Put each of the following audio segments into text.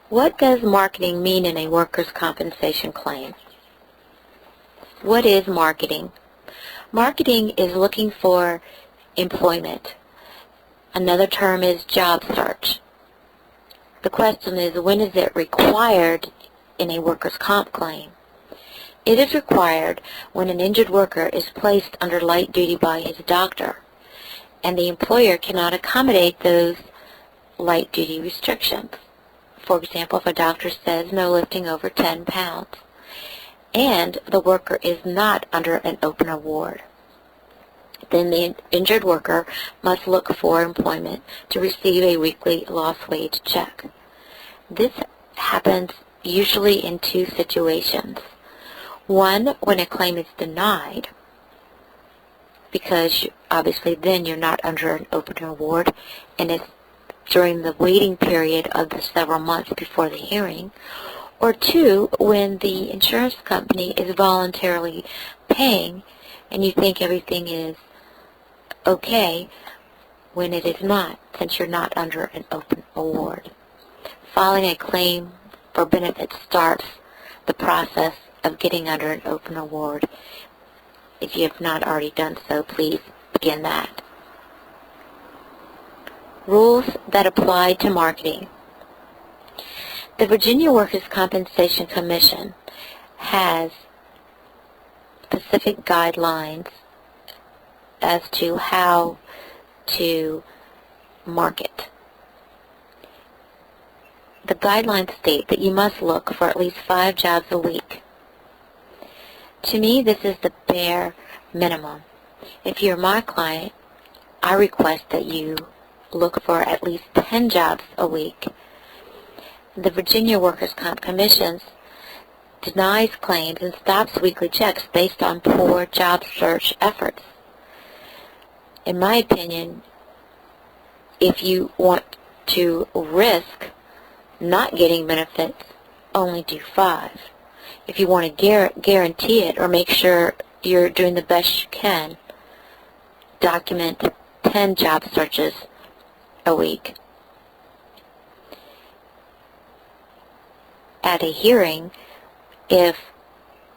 What does marketing mean in a workers' compensation claim? What is marketing? Marketing is looking for employment. Another term is job search. The question is, when is it required in a workers' comp claim? It is required when an injured worker is placed under light duty by his doctor, and the employer cannot accommodate those light duty restrictions. For example, if a doctor says no lifting over 10 pounds, and the worker is not under an open award, then the injured worker must look for employment to receive a weekly lost wage check. This happens usually in two situations. One, when a claim is denied, because obviously then you're not under an open award, and it's during the waiting period of the several months before the hearing. Or two, when the insurance company is voluntarily paying and you think everything is okay when it is not, since you're not under an open award. Filing a claim for benefits starts the process of getting under an open award. If you have not already done so, please begin that. Rules that apply to marketing. The Virginia Workers' Compensation Commission has specific guidelines as to how to market. The guidelines state that you must look for at least 5 jobs a week. To me, this is the bare minimum. If you're my client, I request that you look for at least 10 jobs a week. The Virginia Workers' Comp Commission denies claims and stops weekly checks based on poor job search efforts. In my opinion, if you want to risk not getting benefits, only do 5. If you want to guarantee it or make sure you're doing the best you can, document 10 job searches a week. At a hearing, if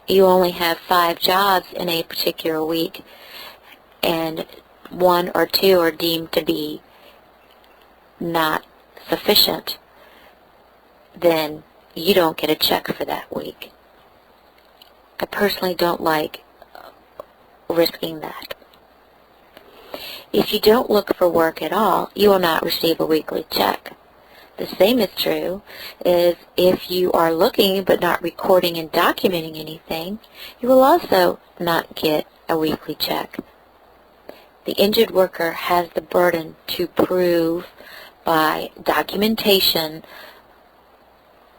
you only have 5 jobs in a particular week and 1 or 2 are deemed to be not sufficient, then you don't get a check for that week. I personally don't like risking that. If you don't look for work at all, you will not receive a weekly check. The same is true is if you are looking but not recording and documenting anything, you will also not get a weekly check. The injured worker has the burden to prove by documentation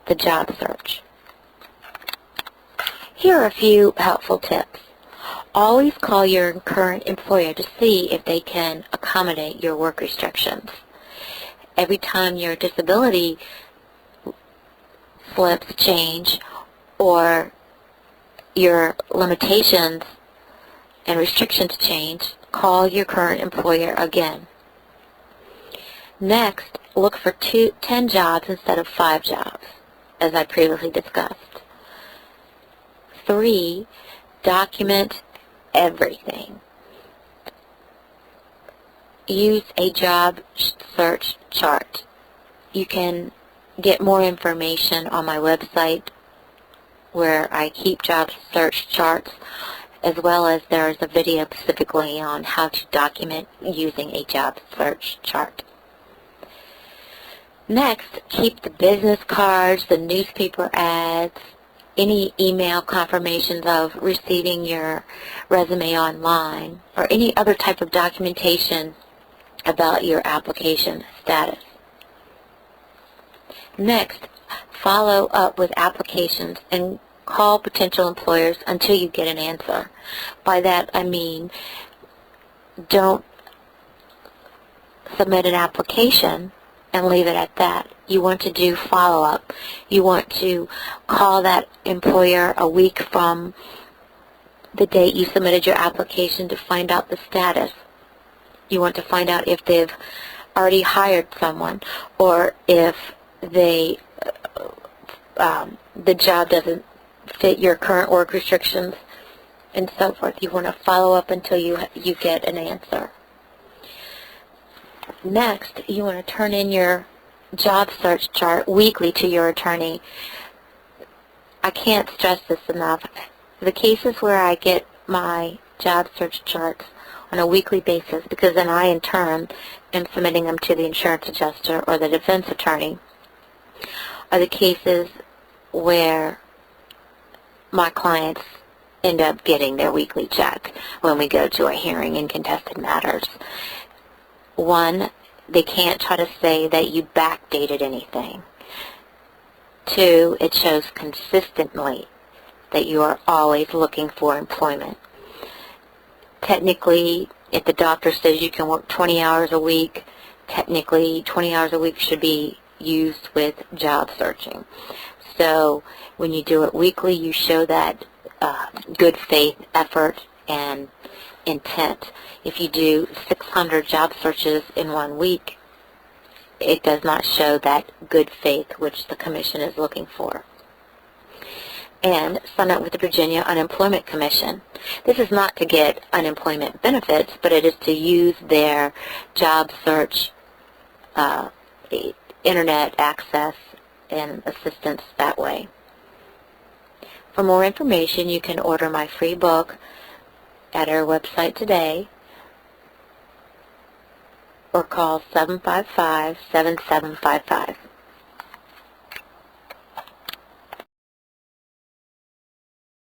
the job search. Here are a few helpful tips. Always call your current employer to see if they can accommodate your work restrictions. Every time your disability slips change or your limitations and restrictions change, call your current employer again. Next, look for 10 jobs instead of 5 jobs, as I previously discussed. 3, document everything. Use a job search chart. You can get more information on my website where I keep job search charts, as well as there is a video specifically on how to document using a job search chart. Next, keep the business cards, the newspaper ads, any email confirmations of receiving your resume online, or any other type of documentation about your application status. Next, follow up with applications and call potential employers until you get an answer. By that I mean, don't submit an application and leave it at that. You want to do follow-up. You want to call that employer a week from the date you submitted your application to find out the status. You want to find out if they've already hired someone or if they the job doesn't fit your current work restrictions, and so forth. You want to follow up until you get an answer. Next, you want to turn in your job search chart weekly to your attorney. I can't stress this enough. The cases where I get my job search charts on a weekly basis, because then I in turn am submitting them to the insurance adjuster or the defense attorney, are the cases where my clients end up getting their weekly check when we go to a hearing in contested matters. One, they can't try to say that you backdated anything. Two, it shows consistently that you are always looking for employment. Technically, if the doctor says you can work 20 hours a week, technically 20 hours a week should be used with job searching. So when you do it weekly, you show that good faith effort and intent. If you do 600 job searches in 1 week, it does not show that good faith which the commission is looking for. And sign up with the Virginia Unemployment Commission. This is not to get unemployment benefits, but it is to use their job search internet access and assistance that way. For more information, you can order my free book at our website today or call 755-7755.